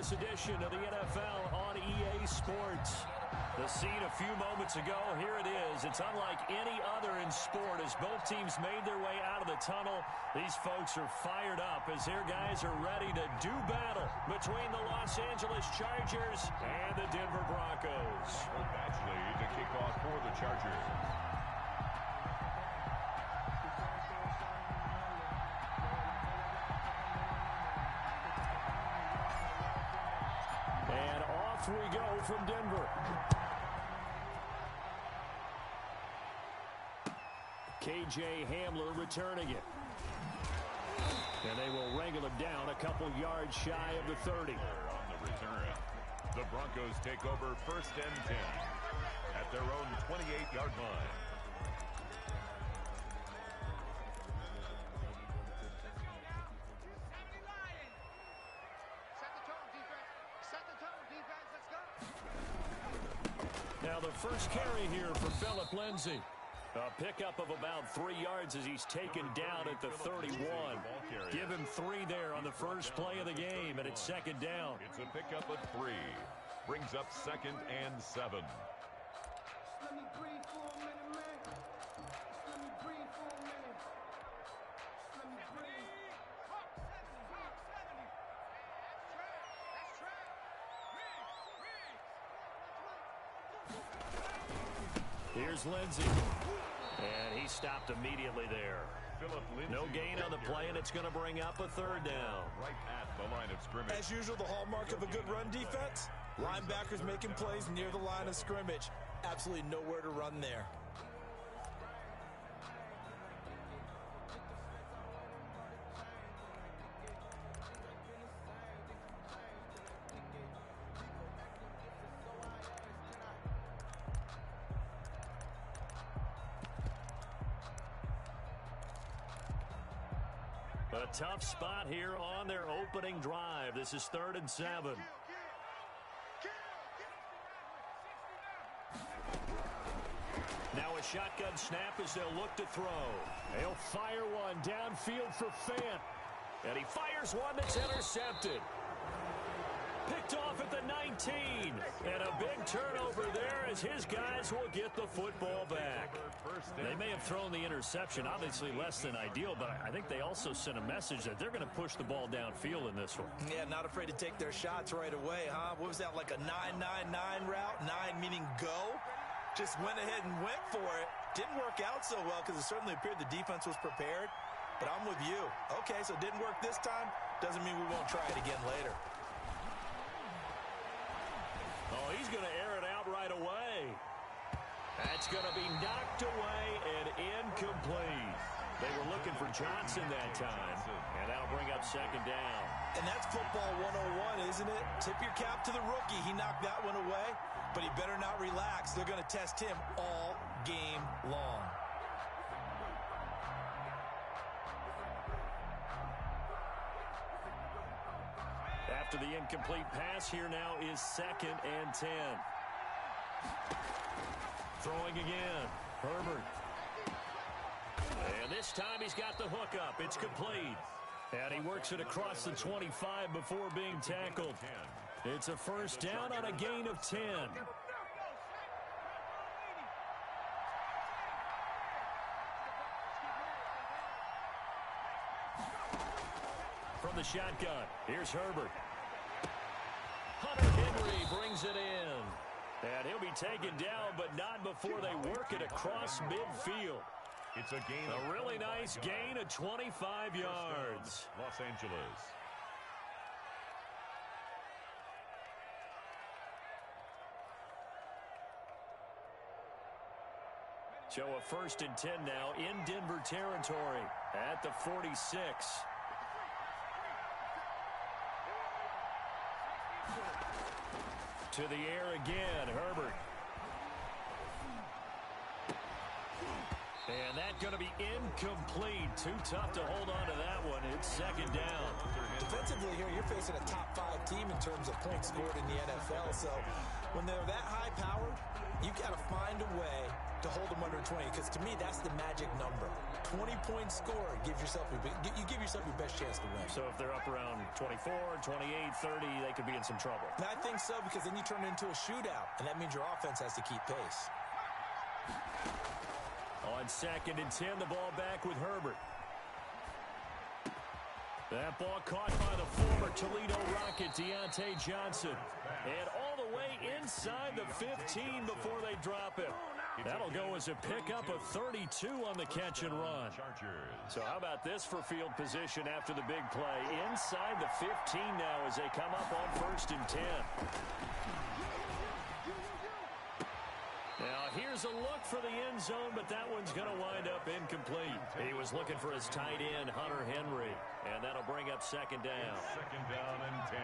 this edition of the NFL on EA Sports. The scene a few moments ago, here it is. It's unlike any other in sport as both teams made their way out of the tunnel. These folks are fired up as their guys are ready to do battle between the Los Angeles Chargers and the Denver Broncos. Badgley to kick off for the Chargers. And off we go from Denver. KJ Hamler returning it. And they will wrangle him down a couple yards shy of the 30. On the return, the Broncos take over 1st and 10 at their own 28-yard line. Now the first carry here for Phillip Lindsay. A pickup of about 3 yards as he's taken down at the 31. Give him 3 there on the first play of the game, and it's 2nd down. It's a pickup of 3. Brings up 2nd and 7. Let me breathe for a minute, man. Let me breathe for a minute. Let me breathe. Here's Lindsay. And he stopped immediately there. No gain on the play, and it's going to bring up a 3rd down. Right at the line of scrimmage. As usual, the hallmark of a good run defense, linebackers making plays near the line of scrimmage. Absolutely nowhere to run there. A tough spot here on their opening drive. This is 3rd and 7. Now a shotgun snap as they'll look to throw. They'll fire one downfield for Fant. And he fires one that's intercepted. Picked off at the 19. And a big turnover there as his guys will get the football back. They may have thrown the interception, obviously less than ideal, but I think they also sent a message that they're going to push the ball downfield in this one. Yeah, not afraid to take their shots right away, huh? What was that, like a 9-9-9 route? 9 meaning go? Just went ahead and went for it. Didn't work out so well because it certainly appeared the defense was prepared. But I'm with you. Okay, so it didn't work this time. Doesn't mean we won't try it again later. Oh, he's going to air it out right away. That's going to be knocked away and incomplete. They were looking for Johnson that time, and that'll bring up 2nd down. And that's football 101, isn't it? Tip your cap to the rookie. He knocked that one away, but he better not relax. They're going to test him all game long. After the incomplete pass, here now is 2nd and 10. Throwing again. Herbert. And this time he's got the hookup. It's complete. And he works it across the 25 before being tackled. It's a 1st down on a gain of 10. From the shotgun, here's Herbert. Hunter Henry brings it in. And he'll be taken down, but not before they work it across midfield. It's a gain. A really nice gain of 25 yards. Los Angeles. So a 1st and 10 now in Denver territory at the 46. To the air again, Herbert. And that's going to be incomplete. Too tough to hold on to that one. It's second down. Defensively here, you're facing a top 5 team in terms of points scored in the NFL. So when they're that high powered, you got to find a way to hold them under 20. Because to me, that's the magic number. 20-point score. You give yourself your best chance to win. So if they're up around 24, 28, 30, they could be in some trouble. And I think so, because then you turn it into a shootout. And that means your offense has to keep pace. On 2nd and 10, the ball back with Herbert. That ball caught by the former Toledo Rocket, Deontay Johnson. And all the way inside the 15 before they drop him. That'll go as a pickup of 32 on the catch and run. So how about this for field position after the big play? Inside the 15 now as they come up on 1st and 10. Now, here's a look for the end zone, but that one's going to wind up incomplete. He was looking for his tight end, Hunter Henry, and that'll bring up 2nd down. 2nd down and 10.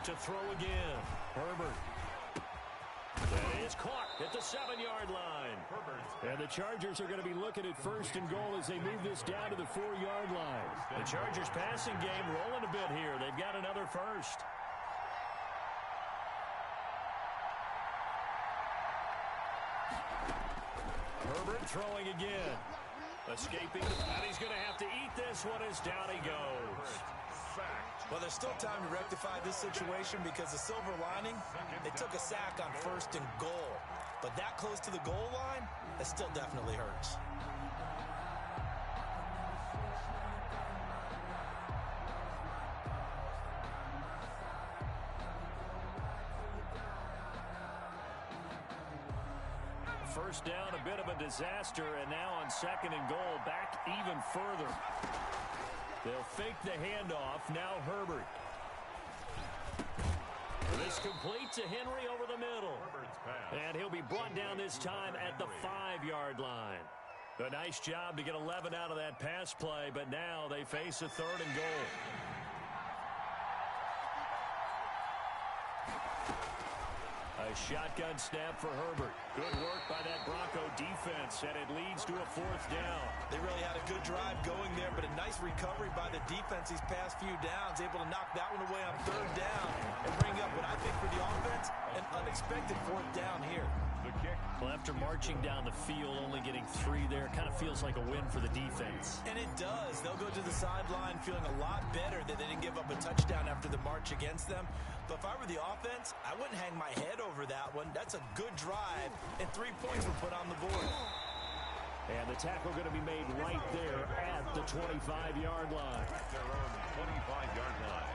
To throw again, Herbert. That is caught at the 7-yard line. And the Chargers are going to be looking at 1st and goal as they move this down to the 4-yard line. The Chargers passing game rolling a bit here. They've got another first. Herbert throwing again. Escaping, and he's going to have to eat this one as down he goes. Well, there's still time to rectify this situation because the silver lining, they took a sack on 1st and goal. But that close to the goal line, that still definitely hurts. First down, a bit of a disaster, and now on 2nd and goal, back even further. They'll fake the handoff. Now Herbert. This complete to Henry over the middle. And he'll be brought down this time at the 5-yard line. A nice job to get 11 out of that pass play, but now they face a 3rd and goal. A shotgun snap for Herbert. Good work by that Bronco defense, and it leads to a 4th down. They really had a good drive going there, but a nice recovery by the defense these past few downs, able to knock that one away on 3rd down and bring up what I think for the offense, an unexpected 4th down here. The kick. Well, after marching down the field, only getting 3 there, kind of feels like a win for the defense. And it does. They'll go to the sideline feeling a lot better that they didn't give up a touchdown after the march against them. But if I were the offense, I wouldn't hang my head over that one. That's a good drive, and 3 points were put on the board. And the tackle going to be made right there at the 25-yard line. At their own 25-yard line.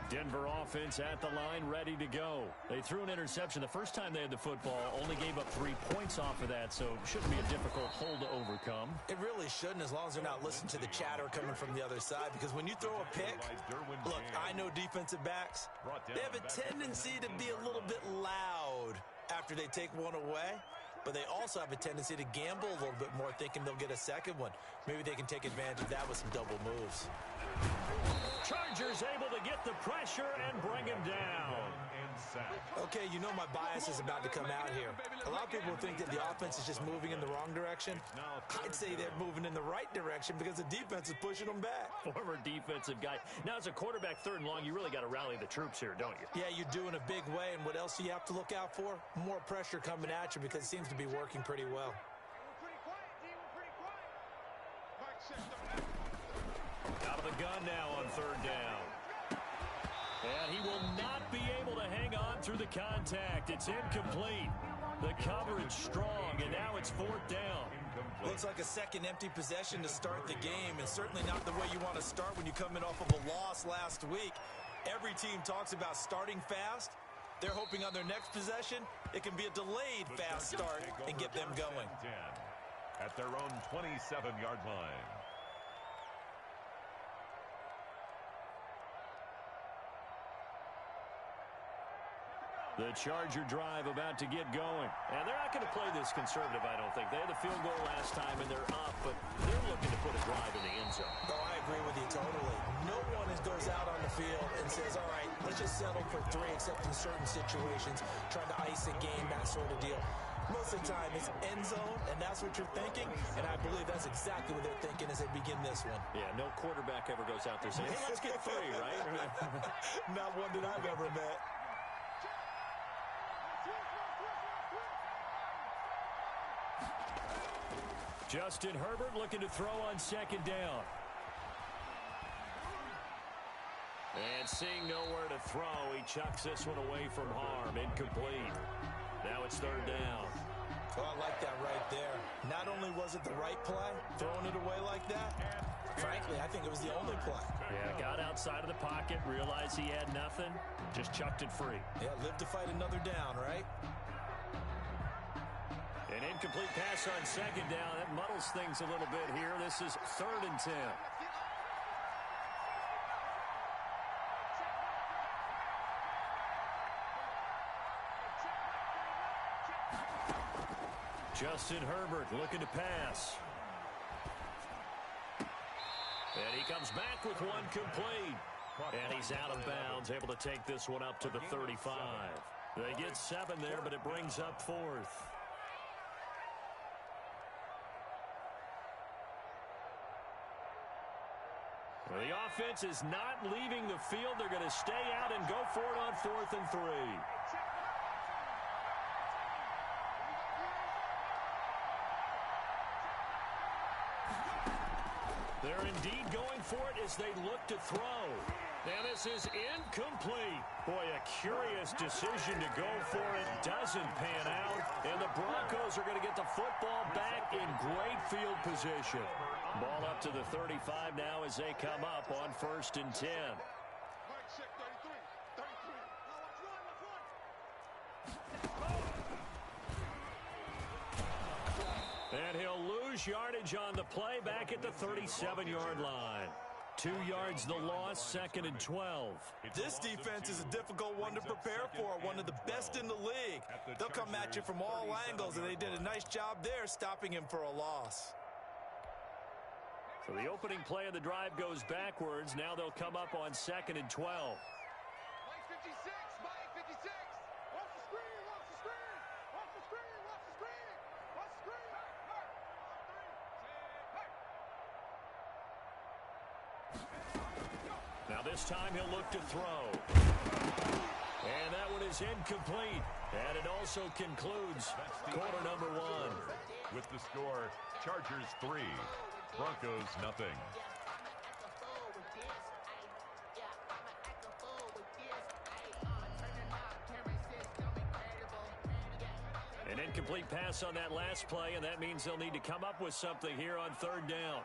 Denver offense at the line, ready to go. They threw an interception the first time they had the football, only gave up 3 points off of that, so it shouldn't be a difficult hole to overcome. It really shouldn't, as long as they're not listening to the chatter coming from the other side, because when you throw a pick, look, I know defensive backs, they have a tendency to be a little bit loud after they take one away, but they also have a tendency to gamble a little bit more, thinking they'll get a second one. Maybe they can take advantage of that with some double moves. Chargers able to get the pressure and bring him down. Okay, you know my bias is about to come out here. A lot of people think that the offense is just moving in the wrong direction. I'd say they're moving in the right direction because the defense is pushing them back. Former defensive guy. Now, as a quarterback 3rd and long, you really got to rally the troops here, don't you? Yeah, you're doing a big way, and what else do you have to look out for? More pressure coming at you because it seems to be working pretty well. Out of the gun now on 3rd down. And he will not be able to hang on through the contact. It's incomplete. The coverage strong, and now it's 4th down. Looks like a second empty possession to start the game, and certainly not the way you want to start when you come in off of a loss last week. Every team talks about starting fast. They're hoping on their next possession, it can be a delayed fast start and get them going. At their own 27-yard line. The Charger drive about to get going. And they're not going to play this conservative, I don't think. They had the field goal last time, and they're up, but they're looking to put a drive in the end zone. Oh, I agree with you totally. No one goes out on the field and says, all right, let's just settle for 3, except in certain situations, trying to ice a game, that sort of deal. Most of the time, it's end zone, and that's what you're thinking, and I believe that's exactly what they're thinking as they begin this one. Yeah, no quarterback ever goes out there saying, hey, let's get 3, right? Not one that I've ever met. Justin Herbert looking to throw on second down. And seeing nowhere to throw, he chucks this one away from harm. Incomplete. Now it's third down. Oh, I like that right there. Not only was it the right play, throwing it away like that, frankly, I think it was the only play. Yeah, got outside of the pocket, realized he had nothing, just chucked it free. Yeah, live to fight another down, right? An incomplete pass on second down. That muddles things a little bit here. This is 3rd and 10. Justin Herbert looking to pass. And he comes back with one complete. And he's out of bounds, able to take this one up to the 35. They get 7 there, but it brings up 4th. Well, the offense is not leaving the field. They're going to stay out and go for it on 4th and 3. They're indeed going for it as they look to throw. Now this is incomplete. Boy, a curious decision to go for it. Doesn't pan out. And the Broncos are going to get the football back in great field position. Ball up to the 35 now as they come up on 1st and 10. And he'll lose yardage on the play back at the 37-yard line. 2 yards the loss, 2nd and 12. This defense is a difficult one to prepare for, one of the best in the league. They'll come at you from all angles, and they did a nice job there stopping him for a loss. So the opening play of the drive goes backwards. Now they'll come up on 2nd and 12. Now this time he'll look to throw. And that one is incomplete. And it also concludes quarter number 1. With the score, Chargers 3, Broncos nothing. An incomplete pass on that last play, and that means they'll need to come up with something here on 3rd down.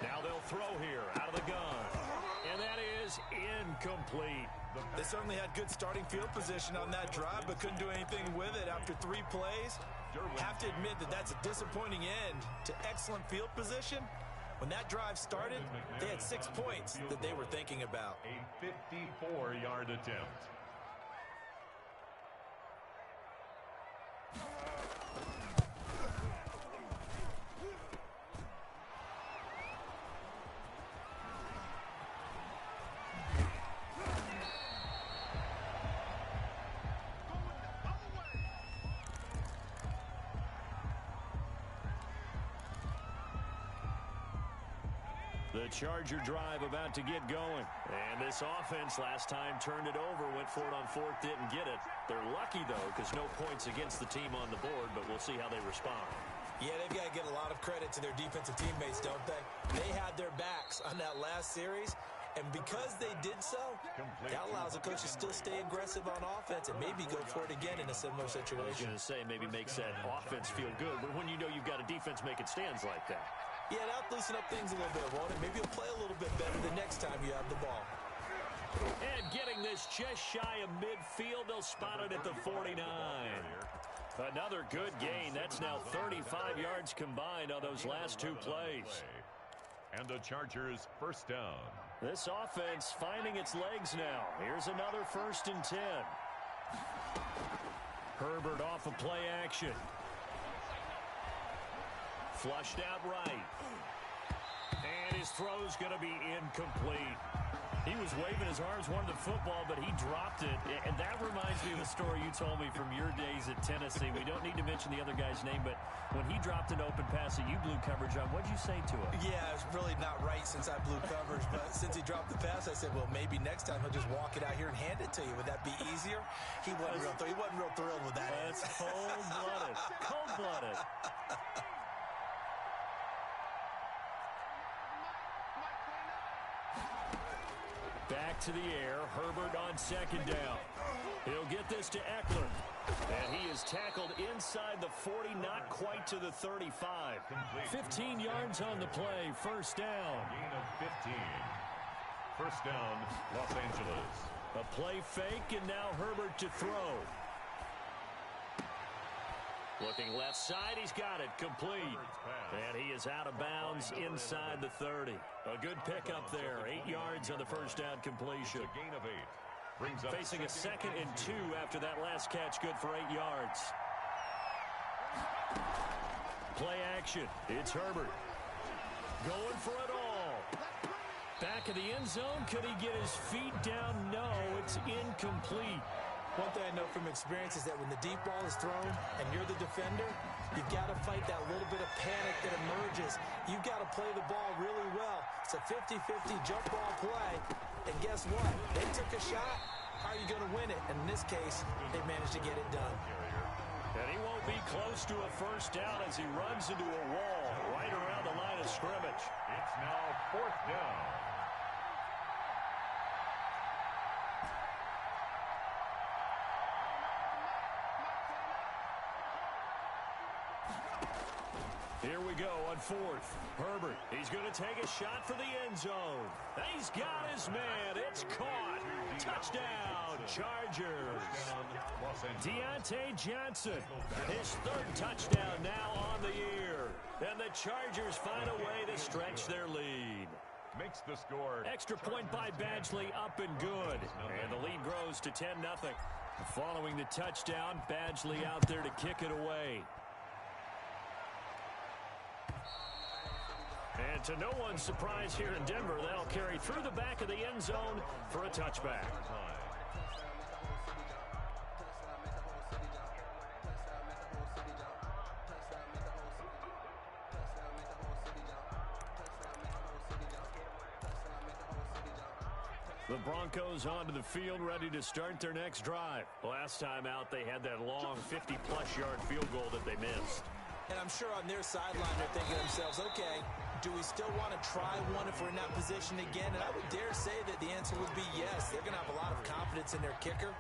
Now they'll throw here out of the gun. And that is incomplete. They certainly had good starting field position on that drive, but couldn't do anything with it after 3 plays. Have to admit that that's a disappointing end to excellent field position. When that drive started, they had 6 points that they were thinking about. A 54-yard attempt. The Charger drive about to get going. And this offense last time turned it over, went for it on 4th, didn't get it. They're lucky, though, because no points against the team on the board, but we'll see how they respond. Yeah, they've got to get a lot of credit to their defensive teammates, don't they? They had their backs on that last series, and because they did so, that allows the coach to still stay aggressive on offense and maybe go for it again in a similar I was situation. going to say maybe makes that offense feel good, but when you know you've got a defense making stands like that. Yeah, that'll loosen up things a little bit, won't it? Maybe you'll play a little bit better the next time you have the ball. And getting this just shy of midfield, they'll spot it at the 49. Another good gain. That's now 35 yards combined on those last 2 plays. And the Chargers first down. This offense finding its legs now. Here's another 1st and 10. Herbert off of play action. Flushed out right. And his throw's going to be incomplete. He was waving his arms, wanted the football, but he dropped it. And that reminds me of a story you told me from your days at Tennessee. We don't need to mention the other guy's name, but when he dropped an open pass that you blew coverage on, what'd you say to him? Yeah, it's really not right since I blew coverage, but since he dropped the pass, I said, well, maybe next time he'll just walk it out here and hand it to you. Would that be easier? He wasn't real thrilled with that. That's cold-blooded. Cold-blooded. Back to the air. Herbert on 2nd down. He'll get this to Eckler. And he is tackled inside the 40, not quite to the 35. 15 yards on the play. 1st down. Gain of 15. First down, Los Angeles. A play fake, and now Herbert to throw. Looking left side, he's got it, complete. And he is out of bounds inside the 30. A good pickup there, 8 yards on the 1st down completion. A gain of 8. Brings up Facing a 2nd and 2 after that last catch, good for 8 yards. Play action, it's Herbert. Going for it all. Back of the end zone, could he get his feet down? No, it's incomplete. One thing I know from experience is that when the deep ball is thrown and you're the defender, you've got to fight that little bit of panic that emerges. You've got to play the ball really well. It's a 50-50 jump ball play. And guess what? They took a shot. How are you going to win it? And in this case, they managed to get it done. And he won't be close to a 1st down as he runs into a wall right around the line of scrimmage. It's now 4th down. Here we go on 4th. Herbert, he's going to take a shot for the end zone. He's got his man. It's caught. Touchdown, Chargers. Deontay Johnson, his 3rd touchdown now on the year. And the Chargers find a way to stretch their lead. Makes the score. Extra point by Badgley, up and good. And the lead grows to 10-0. Following the touchdown, Badgley out there to kick it away. And to no one's surprise here in Denver, they'll carry through the back of the end zone for a touchback. The Broncos onto the field, ready to start their next drive. Last time out, they had that long 50-plus yard field goal that they missed. And I'm sure on their sideline they're thinking to themselves, okay, do we still want to try one if we're in that position again? And I would dare say that the answer would be yes. They're going to have a lot of confidence in their kicker.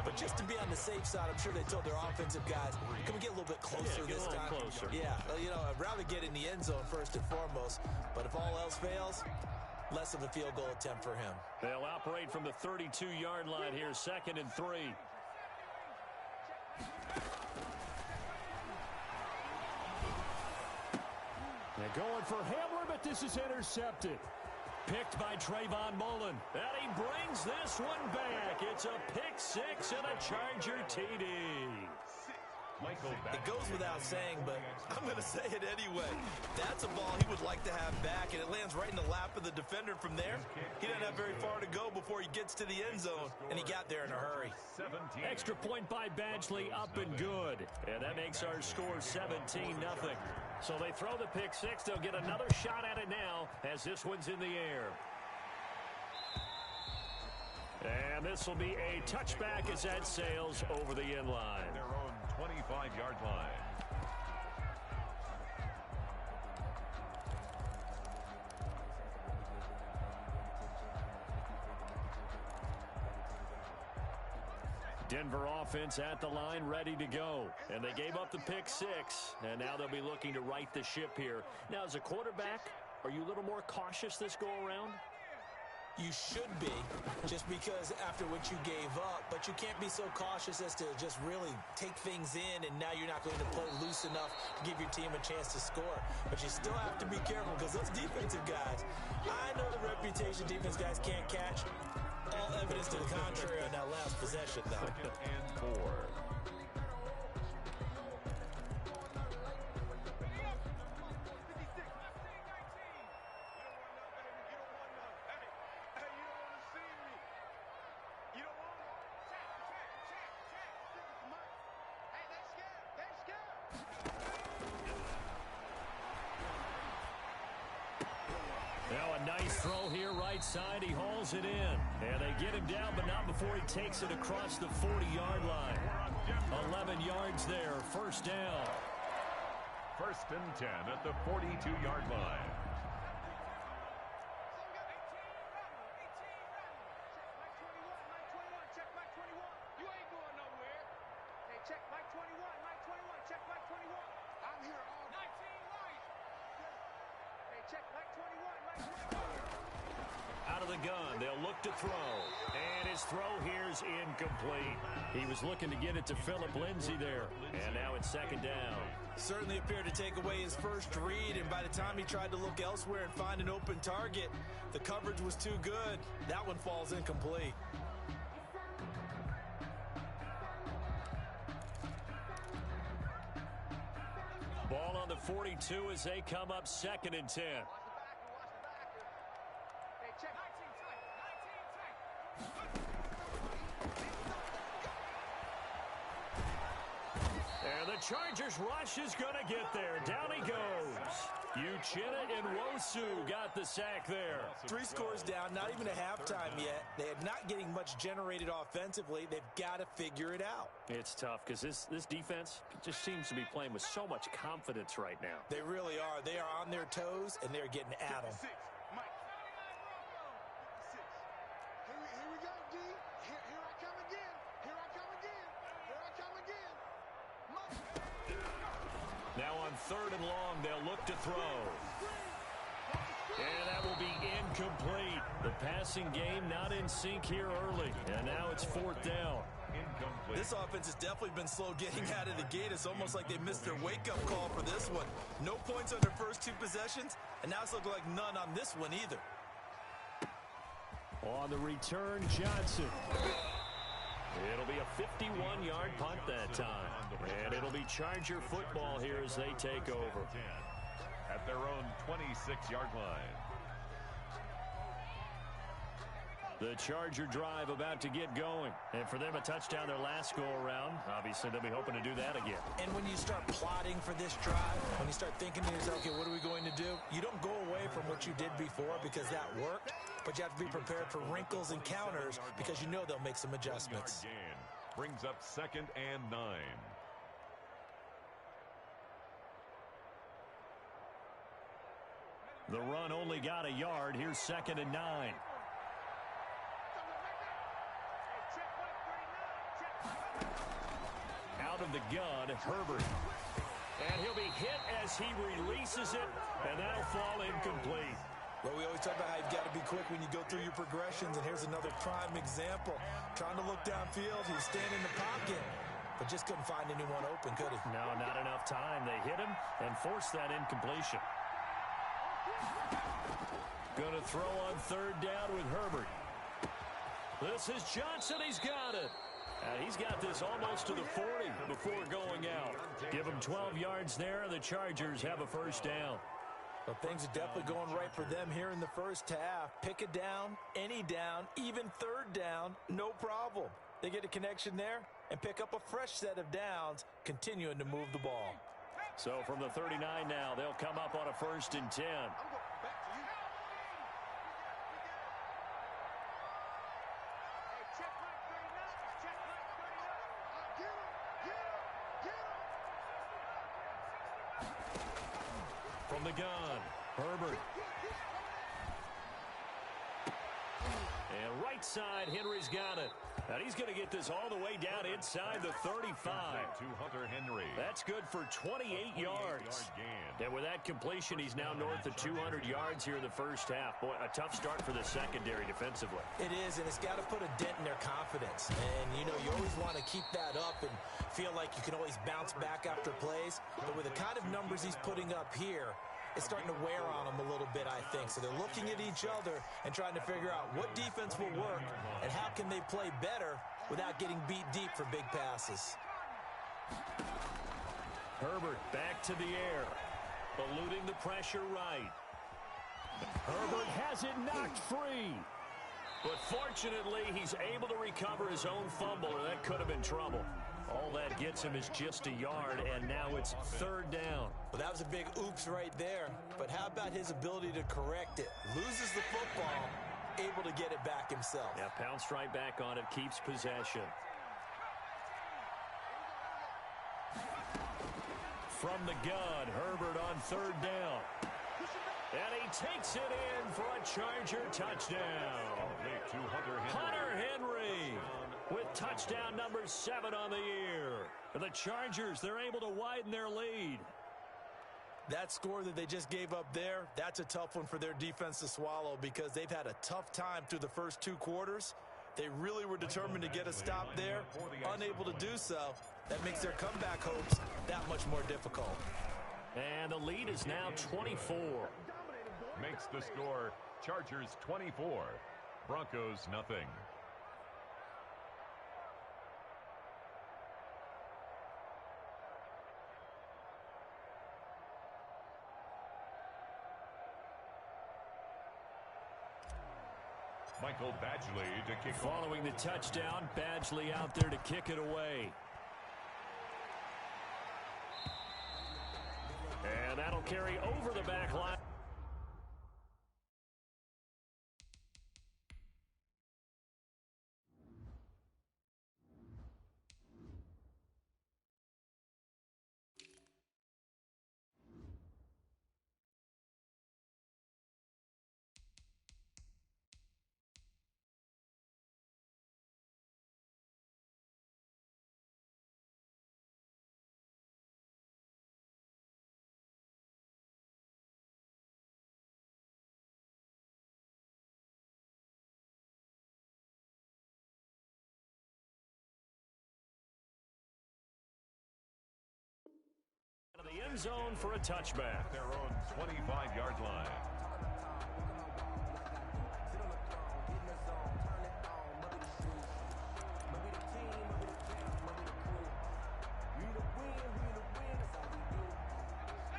But just to be on the safe side, I'm sure they told their offensive guys, can we get a little bit closer this time? Closer. Yeah, I'd rather get in the end zone first and foremost. But if all else fails, less of a field goal attempt for him. They'll operate from the 32-yard line here, 2nd and 3. They're going for Hamler, but this is intercepted. Picked by Trayvon Mullen. And he brings this one back. It's a pick 6 and a Charger TD. It goes without saying, but I'm going to say it anyway. That's a ball he would like to have back, and it lands right in the lap of the defender from there. He doesn't have very far to go before he gets to the end zone, and he got there in a hurry. Extra point by Badgley, up and good. And that makes our score 17-0. So they throw the pick 6. They'll get another shot at it now as this one's in the air. And this will be a touchback as that sails over the end line. Their own 25-yard line. Denver offense at the line, ready to go. And they gave up the pick 6, and now they'll be looking to right the ship here. Now, as a quarterback, are you a little more cautious this go-around? You should be, just because after what you gave up, but you can't be so cautious as to just really take things in, and now you're not going to pull loose enough to give your team a chance to score. But you still have to be careful, because those defensive guys, I know the reputation defense guys can't catch. All evidence to the contrary on that last possession, though. 2nd and 4. Now a nice throw here, right side. He hauls it in. And they get him down, but not before he takes it across the 40-yard line. 11 yards there, first down. 1st and 10 at the 42-yard line. Out of the gun, they'll look to throw. And his throw here's incomplete. He was looking to get it to Phillip Lindsay there. And now it's 2nd down. Certainly appeared to take away his first read, and by the time he tried to look elsewhere and find an open target, the coverage was too good. That one falls incomplete. Ball on the 42 as they come up 2nd and 10. And the Chargers rush is going to get there. Down he goes. Uchenna and Wosu got the sack there. 3 scores down, not even a halftime yet. They are not getting much generated offensively. They've got to figure it out. It's tough because this defense just seems to be playing with so much confidence right now. They really are. They are on their toes, and they're getting at them. Now on 3rd and long, they'll look to throw. And that will be incomplete. The passing game not in sync here early. And now it's 4th down. Incomplete. This offense has definitely been slow getting out of the gate. It's almost like they missed their wake-up call for this one. No points on their first 2 possessions, and now it's looking like none on this one either. On the return, Johnson. It'll be a 51-yard punt that time. And it'll be Charger football here as they take over. At their own 26-yard line. The Charger drive about to get going. And for them, a touchdown their last go-around. Obviously, they'll be hoping to do that again. And when you start plotting for this drive, when you start thinking to yourself, okay, what are we going to do? You don't go away from what you did before because that worked, but you have to be prepared for wrinkles and counters because you know they'll make some adjustments. Gain brings up 2nd and 9. The run only got a yard. Here's 2nd and 9. Out of the gun, Herbert. And he'll be hit as he releases it, and that'll fall incomplete. Well, we always talk about how you've got to be quick when you go through your progressions, and here's another prime example. Trying to look downfield, he was standing in the pocket, but just couldn't find anyone open, could he? No, not enough time. They hit him and forced that incompletion. Going to throw on 3rd down with Herbert. This is Johnson. He's got it. He's got this almost to the 40 before going out. Give him 12 yards there. The Chargers have a first down. Well, things are definitely going right for them here in the first half. Pick a down, any down, even 3rd down, no problem. They get a connection there and pick up a fresh set of downs, continuing to move the ball. So from the 39 now, they'll come up on a 1st and 10. From the gun, Herbert. And right side, Henry's got it. And he's going to get this all the way down inside the 35. To Hunter Henry. That's good for 28 yards. And with that completion, he's now north of 200 yards here in the first half. Boy, a tough start for the secondary defensively. It is, and it's got to put a dent in their confidence. And, you know, you always want to keep that up and feel like you can always bounce back after plays. But with the kind of numbers he's putting up here, it's starting to wear on them a little bit, I think. So they're looking at each other and trying to figure out what defense will work and how can they play better without getting beat deep for big passes. Herbert back to the air, eluding the pressure right. Herbert has it knocked free. But fortunately, he's able to recover his own fumble, or that could have been trouble. All that gets him is just a yard, and now it's third down. Well, that was a big oops right there. But how about his ability to correct it? Loses the football, able to get it back himself. Yeah, pounced right back on it, keeps possession. From the gun, Herbert on third down. And he takes it in for a Charger touchdown. To Hunter Henry with touchdown number 7 on the year. And the Chargers, they're able to widen their lead. That score that they just gave up there, that's a tough one for their defense to swallow because they've had a tough time through the first 2 quarters. They really were determined to get a stop there, unable to do so. That makes their comeback hopes that much more difficult. And the lead is now 24. Makes the score Chargers 24, Broncos nothing. Michael Badgley to kick off. Following the touchdown, Badgley out there to kick it away. And that'll carry over the back line. The end zone for a touchback. Their own 25-yard line.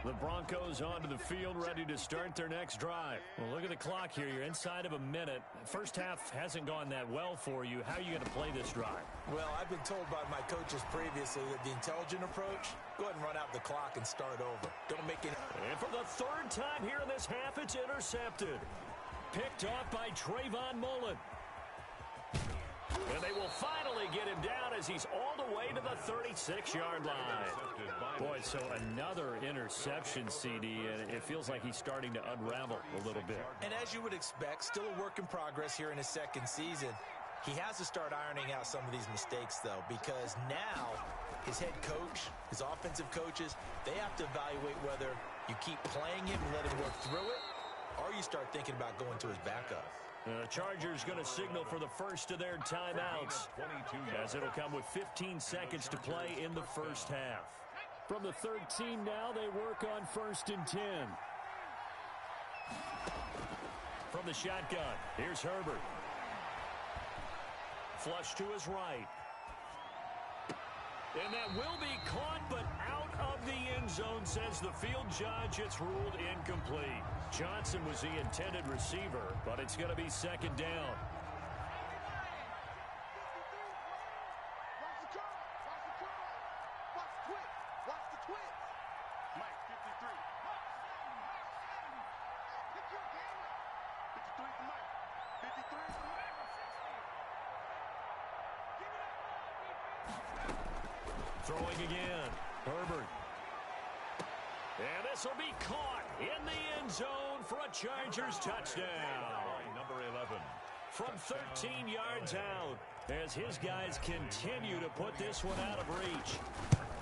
The Broncos onto the field, ready to start their next drive. Well, look at the clock here. You're inside of a minute. First half hasn't gone that well for you. How are you going to play this drive? Well, I've been told by my coaches previously that the intelligent approach, go ahead and run out the clock and start over. Don't make any... And for the third time here in this half, it's intercepted. Picked off by Trayvon Mullen. And they will finally get him down as he's all the way to the 36-yard line. Boy, so another interception, CD, and it feels like he's starting to unravel a little bit. And as you would expect, still a work in progress here in his second season. He has to start ironing out some of these mistakes, though, because now his head coach, his offensive coaches, they have to evaluate whether you keep playing him and let him work through it, or you start thinking about going to his backup. The Chargers going to signal for the first of their timeouts, as it'll come with 15 seconds to play in the first half. From the 13 now, they work on 1st and 10. From the shotgun, here's Herbert. Flush to his right. And that will be caught, but out of the end zone, says the field judge. It's ruled incomplete. Johnson was the intended receiver, but it's going to be second down. Throwing again, Herbert. And this will be caught in the end zone for a Chargers touchdown. Number 11. from 13 yards out as his guys continue to put this one out of reach.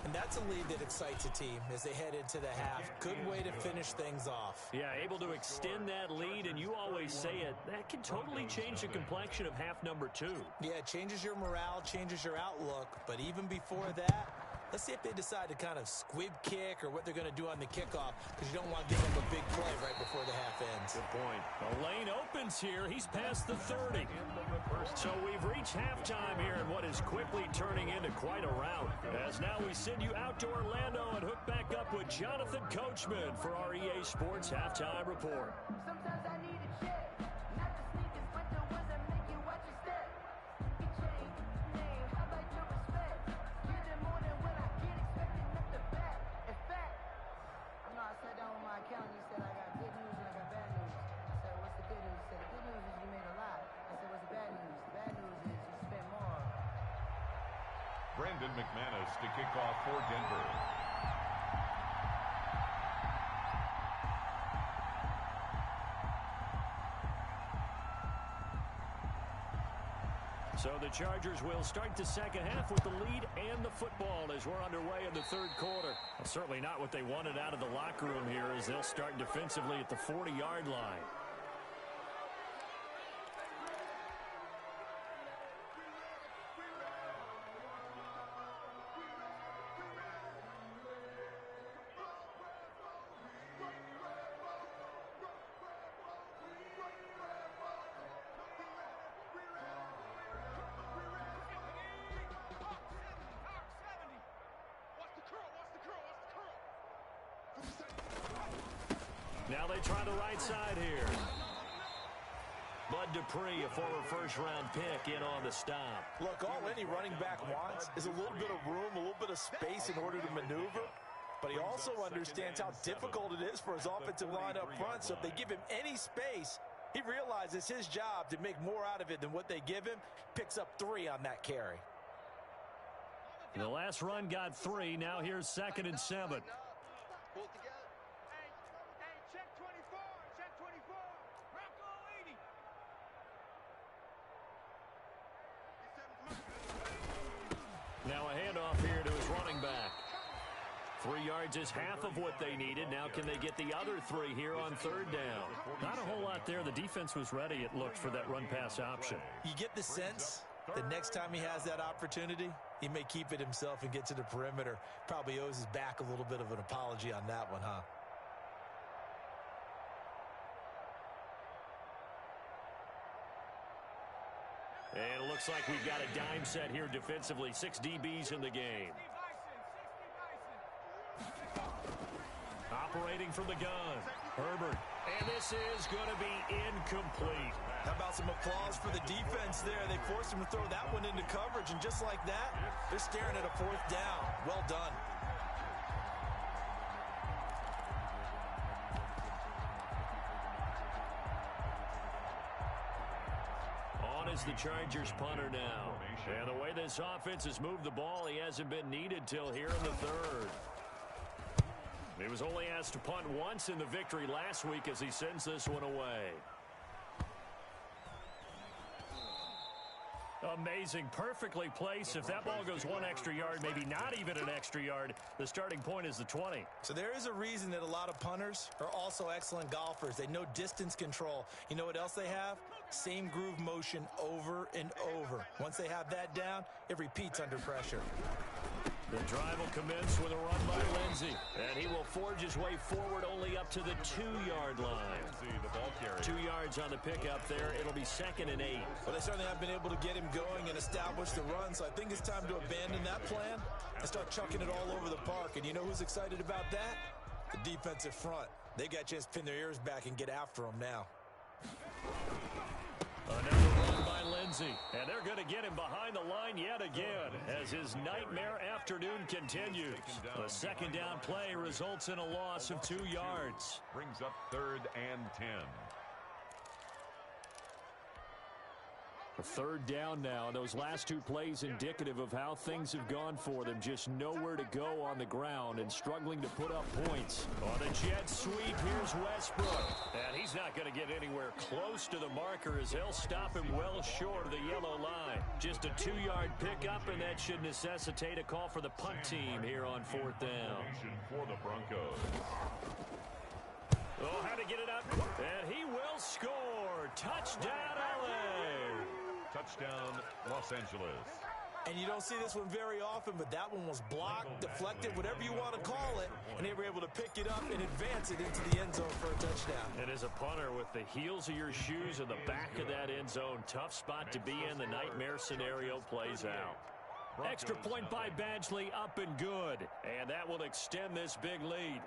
And that's a lead that excites a team as they head into the half. Good way to finish things off. Yeah, able to extend that lead, and you always say it, that can totally change the complexion of half number 2. Yeah, it changes your morale, changes your outlook, but even before that, let's see if they decide to kind of squib kick or what they're going to do on the kickoff, because you don't want to give them a big play right before the half ends. Good point. The lane opens here. He's past the 30. So we've reached halftime here in what is quickly turning into quite a rout. As now we send you out to Orlando and hook back up with Jonathan Coachman for our EA Sports Halftime Report. Sometimes I need a check, not the sneakers, but the ones that make you watch your step. You change name, how about your respect? Get it more than what I get, expecting up the back. In fact, I know I sat down with my accountant, he said I got good news and I got bad news. I said, what's the good news? He said, the good news is you made a lot. I said, what's the bad news? The bad news is you spent more. Brandon McManus to kick off for Denver. So the Chargers will start the second half with the lead and the football as we're underway in the third quarter. Well, certainly not what they wanted out of the locker room here as they'll start defensively at the 40-yard line. Now they try the right side here. Bud Dupree, a former first-round pick, in on the stop. Look, all any running back wants is a little bit of room, a little bit of space in order to maneuver. But he also understands how difficult it is for his offensive line up front. So if they give him any space, he realizes his job to make more out of it than what they give him. Picks up 3 on that carry. The last run got 3. Now here's 2nd and 7. Now a handoff here to his running back. 3 yards is half of what they needed. Now can they get the other 3 here on 3rd down? Not a whole lot there. The defense was ready, it looked, for that run-pass option. You get the sense the next time he has that opportunity, he may keep it himself and get to the perimeter. Probably owes his back a little bit of an apology on that one, huh? And it looks like we've got a dime set here defensively. 6 DBs in the game. Operating from the gun, Herbert. And this is going to be incomplete. How about some applause for the defense there? They forced him to throw that one into coverage, and just like that, they're staring at a 4th down. Well done. Is the Chargers punter now. And the way this offense has moved the ball, he hasn't been needed till here in the 3rd. He was only asked to punt once in the victory last week as he sends this one away. Amazing. Perfectly placed. If that ball goes 1 extra yard, maybe not even an extra yard, the starting point is the 20. So there is a reason that a lot of punters are also excellent golfers. They know distance control. You know what else they have? Same groove motion over and over. Once they have that down, it repeats under pressure. The drive will commence with a run by Lindsey. And he will forge his way forward only up to the 2-yard line. 2 yards on the pickup there. It'll be 2nd and 8. Well, they certainly have been able to get him going and establish the run, so I think it's time to abandon that plan and start chucking it all over the park. And you know who's excited about that? The defensive front. They got a chance to pin their ears back and get after him now. Another run by Lindsey. And they're going to get him behind the line yet again as his nightmare afternoon continues. The 2nd down play results in a loss of 2 yards. Brings up 3rd and 10. A third down now, and those last two plays indicative of how things have gone for them. Just nowhere to go on the ground and struggling to put up points. On the jet sweep, here's Westbrook. And he's not going to get anywhere close to the marker as they'll stop him well short of the yellow line. Just a 2-yard pickup, and that should necessitate a call for the punt team here on fourth down. For the Broncos. Oh, how to get it up, and he will score. Touchdown, LA. Touchdown, Los Angeles. And you don't see this one very often, but that one was blocked, deflected, whatever you want to call it, and they were able to pick it up and advance it into the end zone for a touchdown. And as a punter, with the heels of your shoes in the back of that end zone, tough spot to be in. The nightmare scenario plays out. Extra point by Badgley, up and good. And that will extend this big lead.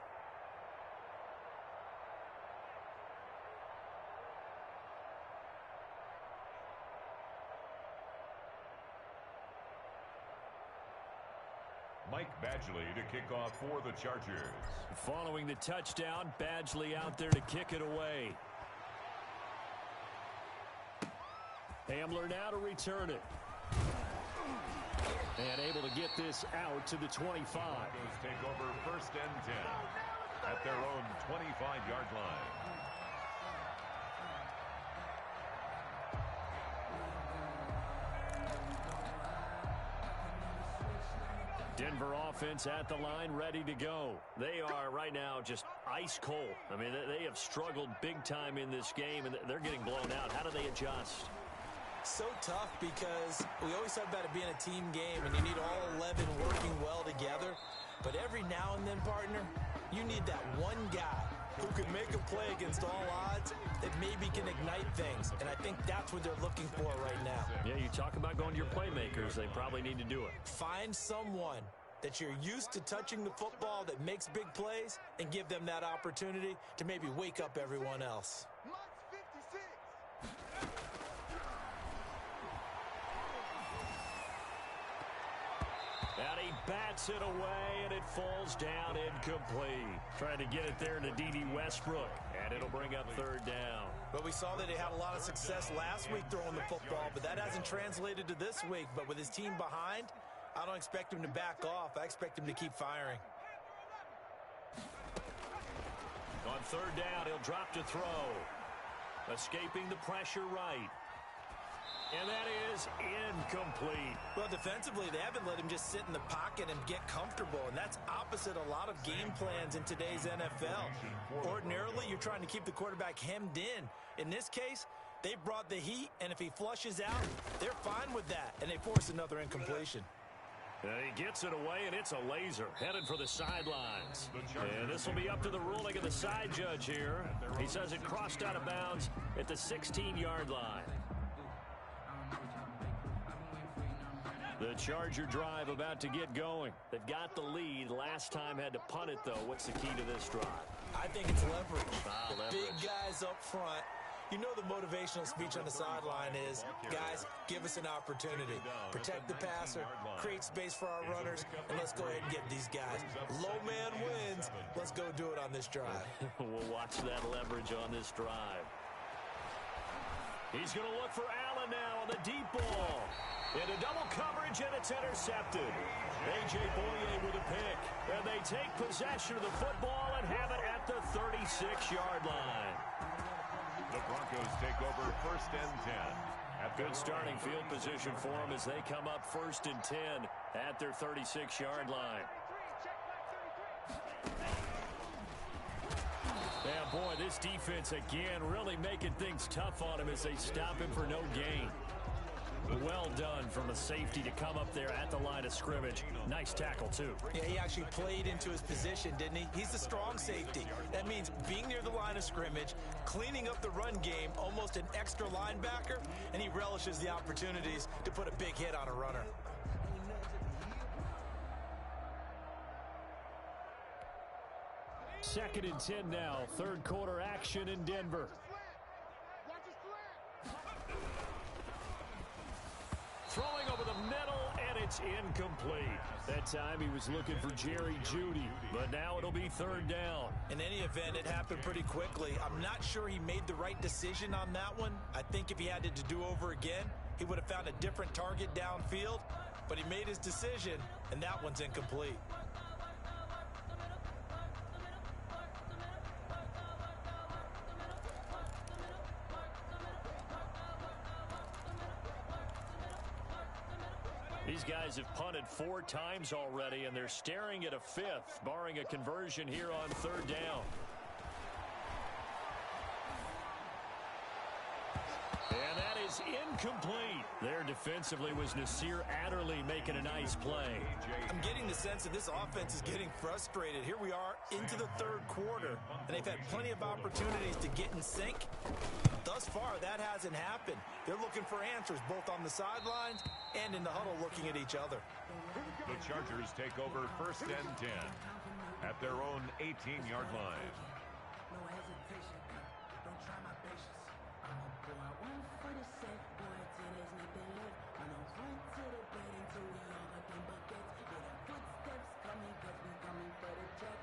Mike Badgley to kick off for the Chargers. Following the touchdown, Badgley out there to kick it away. Hamler now to return it. And able to get this out to the 25. Broncos take over first and 10 at their own 25-yard line. Denver offense at the line, ready to go. They are right now just ice cold. I mean, they have struggled big time in this game, and they're getting blown out. How do they adjust? So tough because we always talk about it being a team game, and you need all 11 working well together. But every now and then, partner, you need that one guy who can make a play against all odds that maybe can ignite things. And I think that's what they're looking for right now. Yeah, you talk about going to your playmakers. They probably need to do it. Find someone that you're used to touching the football that makes big plays and give them that opportunity to maybe wake up everyone else. And he bats it away, and it falls down incomplete. Trying to get it there to D.D. Westbrook, and it'll bring up third down. But we saw that he had a lot of success last week throwing the football, but that hasn't translated to this week. But with his team behind, I don't expect him to back off. I expect him to keep firing. On third down, he'll drop to throw. Escaping the pressure right. And that is incomplete. Well, defensively, they haven't let him just sit in the pocket and get comfortable, and that's opposite a lot of game plans in today's NFL. Ordinarily, you're trying to keep the quarterback hemmed in. In this case, they brought the heat, and if he flushes out, they're fine with that, and they force another incompletion. And he gets it away, and it's a laser headed for the sidelines. And this will be up to the ruling of the side judge here. He says it crossed out of bounds at the 16-yard line. The Charger drive about to get going. They've got the lead. Last time had to punt it, though. What's the key to this drive? I think it's leverage. Leverage. Big guys up front. You know the motivational speech on the sideline is, guys, give us an opportunity. Protect the passer, create space for our runners, and let's go ahead and get these guys. Low man wins. Let's go do it on this drive. We'll watch that leverage on this drive. He's going to look for Allen now on the deep ball. Into double coverage, and it's intercepted. A.J. Boye with a pick. And they take possession of the football and have it at the 36-yard line. The Broncos take over first and 10. Good starting field position for them as they come up first and 10 at their 36-yard line. Yeah, boy, this defense again really making things tough on him as they stop him for no gain. Well done from a safety to come up there at the line of scrimmage. Nice tackle, too. Yeah, he actually played into his position, didn't he? He's a strong safety. That means being near the line of scrimmage, cleaning up the run game, almost an extra linebacker, and he relishes the opportunities to put a big hit on a runner. Second and 10 now. Third quarter action in Denver. Throwing over the middle, and it's incomplete. That time he was looking for Jerry Jeudy, but now it'll be third down. In any event, it happened pretty quickly. I'm not sure he made the right decision on that one. I think if he had it to do over again, he would have found a different target downfield, but he made his decision, and that one's incomplete. These guys have punted 4 times already, and they're staring at a 5th, barring a conversion here on 3rd down. And that is incomplete. There defensively was Nasir Adderley making a nice play. I'm getting the sense that this offense is getting frustrated. Here we are into the 3rd quarter, and they've had plenty of opportunities to get in sync. Thus far, that hasn't happened. They're looking for answers both on the sidelines and in the huddle looking at each other. The Chargers take over 1st and 10 at their own 18-yard line. No hesitation, don't try my patience. I'ma pour out one for the safe boy till there's nothing left. I'ma run to the bed until we all got them buckets. Hear the footsteps coming, cause we coming for the check.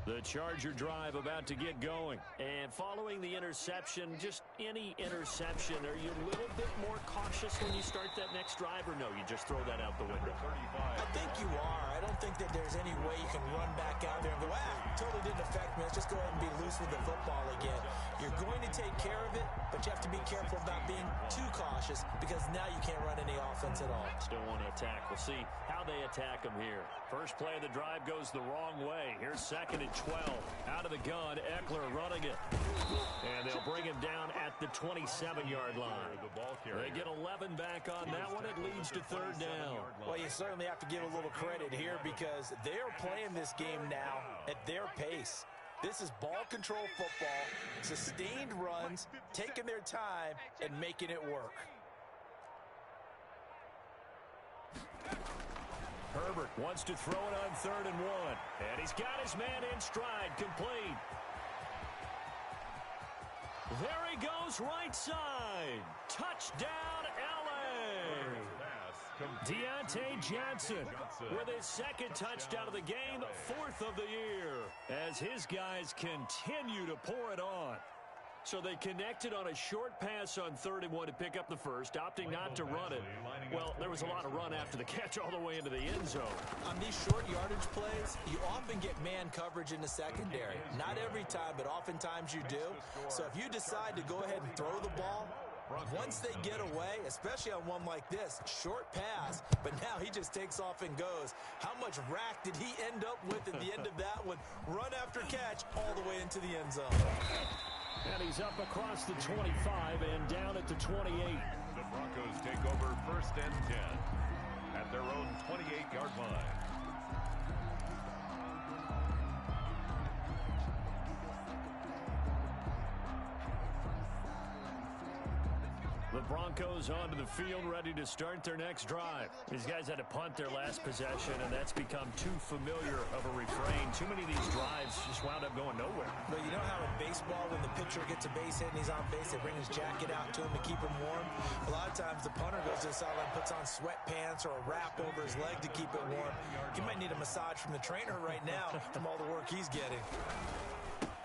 The Charger drive about to get going. And following the interception, just any interception, are you a little bit more cautious when you start that next drive, or no, you just throw that out the window? I think you are. I don't think that there's any way you can run back out there and go, totally didn't affect me. Let's just go ahead and be loose with the football again. You're going to take care of it, but you have to be careful about being too cautious because now you can't run any offense at all. Still want to attack. We'll see how they attack them here. First play of the drive goes the wrong way. Here's 2nd and 12. Out of the gun, Eckler running it. And they'll bring him down at the 27-yard line. They get 11 back on that one. It leads to 3rd down. Well, you certainly have to give a little credit here because they're playing this game now at their pace. This is ball control football, sustained runs, taking their time, and making it work. Herbert wants to throw it on 3rd and 1. And he's got his man in stride, complete. There he goes, right side. Touchdown, L.A. Deontay Johnson with his 2nd touchdown of the game, 4th of the year, as his guys continue to pour it on. So they connected on a short pass on 3rd and 1 to pick up the first, opting not to run it. Well, there was a lot of run after the catch all the way into the end zone. On these short yardage plays, you often get man coverage in the secondary. Not every time, but oftentimes you do. So if you decide to go ahead and throw the ball, once they get away, especially on one like this, short pass, but now he just takes off and goes. How much rack did he end up with at the end of that one? Run after catch all the way into the end zone. And he's up across the 25 and down at the 28. The Broncos take over 1st and 10 at their own 28-yard line. The Broncos onto the field, ready to start their next drive. These guys had to punt their last possession, and that's become too familiar of a refrain. Too many of these drives just wound up going nowhere. Well, you know how in baseball, when the pitcher gets a base hit and he's on base, they bring his jacket out to him to keep him warm? A lot of times the punter goes to the sideline, puts on sweatpants or a wrap over his leg to keep it warm. He might need a massage from the trainer right now from all the work he's getting.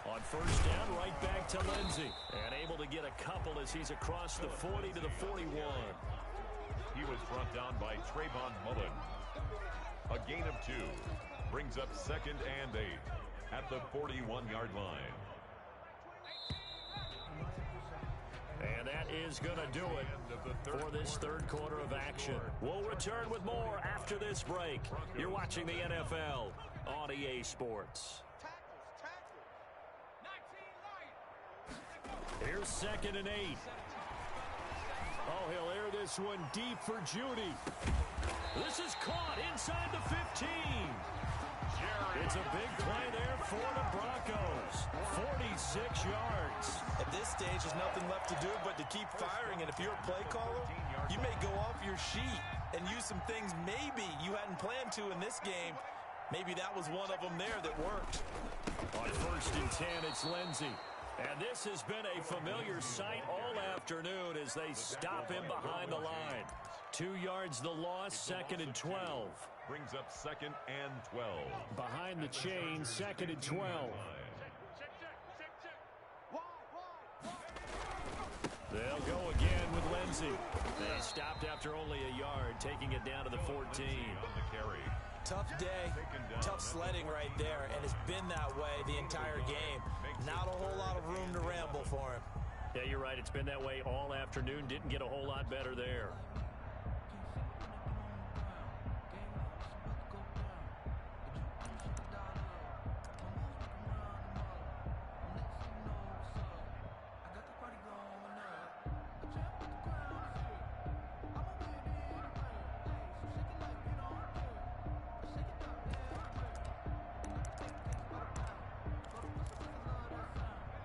On 1st down, right back to Lindsey. And able to get a couple as he's across the 40 to the 41. He was brought down by Trayvon Mullen. A gain of 2 brings up 2nd and 8 at the 41-yard line. And that is going to do it for this 3rd quarter of action. We'll return with more after this break. You're watching the NFL on EA Sports. Here's 2nd and 8. Oh, he'll air this one deep for Judy. This is caught inside the 15. It's a big play there for the Broncos. 46 yards. At this stage, there's nothing left to do but to keep firing. And if you're a play caller, you may go off your sheet and use some things maybe you hadn't planned to in this game. Maybe that was one of them there that worked. On 1st and 10, it's Lindsey. And this has been a familiar sight all afternoon as they stop him behind the line. 2 yards the loss, 2nd and 12. Brings up 2nd and 12. Behind the chain, 2nd and 12. They'll go again easy. They stopped after only a yard, taking it down to the 14. On the carry. Tough day, tough sledding right there, and it's been that way the entire game. Not a whole lot of room to ramble for him. Yeah, you're right. It's been that way all afternoon. Didn't get a whole lot better there.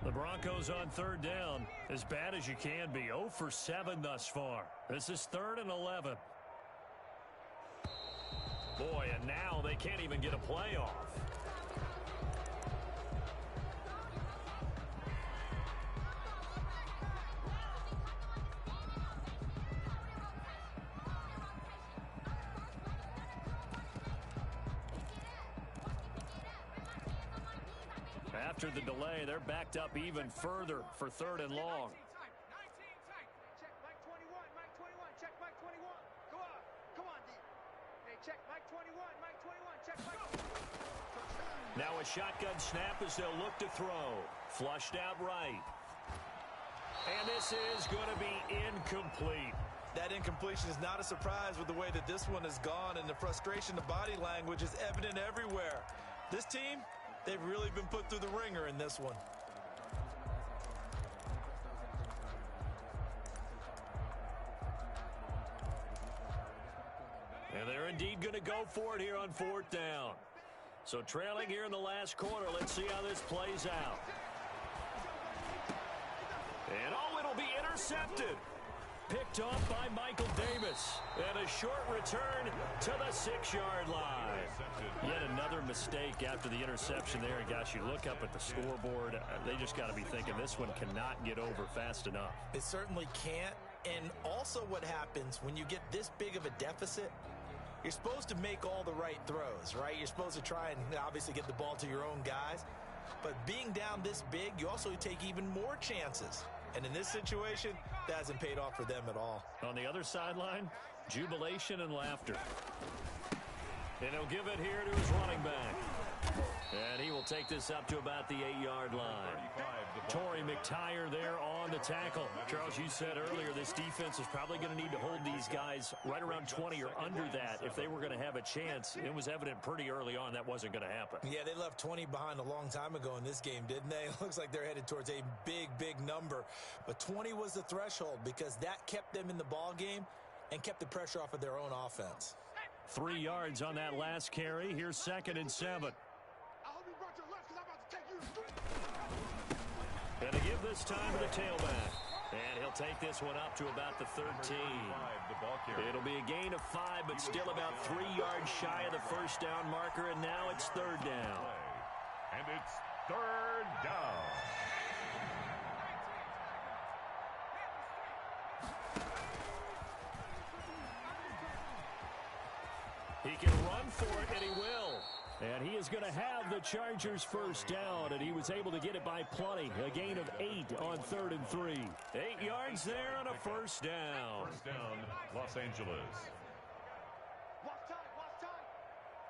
The Broncos on third down, as bad as you can be. 0 for 7 thus far. This is 3rd and 11. Boy, and now they can't even get a play off. After the delay, they're backed up even further for 3rd and long. Check Mike 21, Mike 21, check Mike 21. Come on, D. Hey, check Mike 21, Mike 21, check Mike. Now a shotgun snap as they'll look to throw. Flushed out right. And this is going to be incomplete. That incompletion is not a surprise with the way that this one has gone, and the frustration, the body language is evident everywhere. This team, they've really been put through the ringer in this one. And they're indeed going to go for it here on 4th down. So trailing here in the last quarter, let's see how this plays out. And oh, it'll be intercepted. Picked off by Michael Davis. And a short return to the 6-yard line. Yet another mistake after the interception there. And gosh, you look up at the scoreboard, they just got to be thinking this one cannot get over fast enough. It certainly can't. And also what happens when you get this big of a deficit, you're supposed to make all the right throws, right? You're supposed to try and obviously get the ball to your own guys. But being down this big, you also take even more chances. And in this situation, that hasn't paid off for them at all. On the other sideline, jubilation and laughter. And he'll give it here to his running back. And he will take this up to about the 8-yard line. Torrey McTyer there on the tackle. Charles, you said earlier this defense is probably going to need to hold these guys right around 20 or under that if they were going to have a chance. It was evident pretty early on that wasn't going to happen. Yeah, they left 20 behind a long time ago in this game, didn't they? It looks like they're headed towards a big, big number. But 20 was the threshold because that kept them in the ball game and kept the pressure off of their own offense. 3 yards on that last carry. Here's 2nd and 7. And to give this time to the tailback. And he'll take this one up to about the 13. It'll be a gain of 5, but still about 3 yards shy of the first down marker, and now it's 3rd down. And it's 3rd down. He can run for it, and he will. And he is going to have the Chargers first down, and he was able to get it by plenty. A gain of 8 on 3rd and 3. 8 yards there on a first down. First down, Los Angeles. Watch time.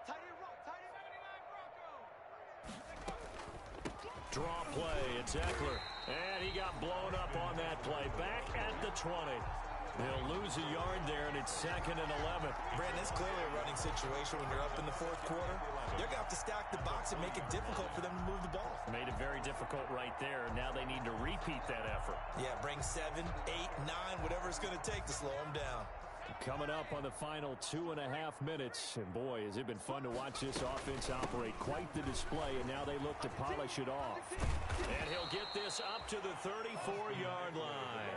Tight end rock, tight end. Draw play, it's Eckler. And he got blown up on that play. Back at the 20. They'll lose a yard there, and it's 2nd and 11. Brandon, it's clearly a running situation when you're up in the 4th quarter. They're going to have to stack the box and make it difficult for them to move the ball. Made it very difficult right there. Now they need to repeat that effort. Yeah, bring 7, 8, 9, whatever it's going to take to slow them down. Coming up on the final 2.5 minutes. And boy, has it been fun to watch this offense operate. Quite the display, and now they look to polish it off. And he'll get this up to the 34-yard line.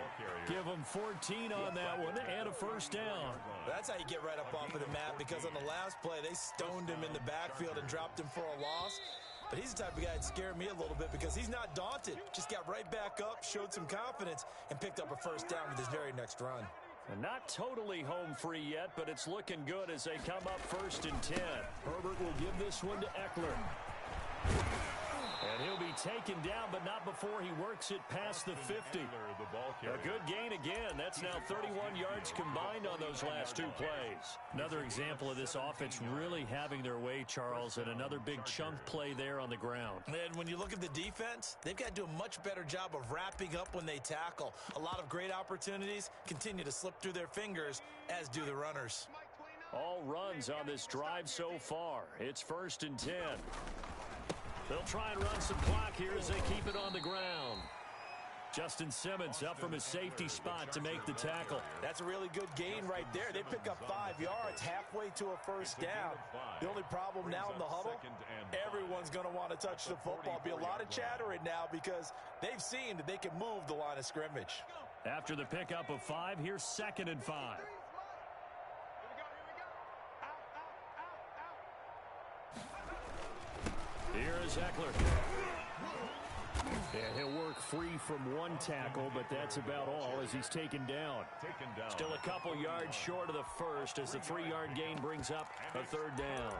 Give him 14 on that one and a first down. That's how you get right up off of the mat, because on the last play, they stoned him in the backfield and dropped him for a loss. But he's the type of guy that scared me a little bit because he's not daunted. Just got right back up, showed some confidence, and picked up a first down with his very next run. And not totally home free yet, but it's looking good as they come up 1st and 10. Herbert will give this one to Eckler. And he'll be taken down, but not before he works it past the 50. A good gain again. That's now 31 yards combined on those last two plays. Another example of this offense really having their way, Charles, and another big chunk play there on the ground. And when you look at the defense, they've got to do a much better job of wrapping up when they tackle. A lot of great opportunities continue to slip through their fingers, as do the runners. All runs on this drive so far. It's 1st and 10. They'll try and run some clock here as they keep it on the ground. Justin Simmons up from his safety spot to make the tackle. That's a really good gain right there. They pick up 5 yards halfway to a first down. The only problem now in the huddle, everyone's going to want to touch the football. Be a lot of chattering now because they've seen that they can move the line of scrimmage. After the pickup of 5, here's 2nd and 5. Here is Eckler. And he'll work free from one tackle, but that's about all as he's taken down. Still a couple yards short of the first as the 3-yard gain brings up a 3rd down.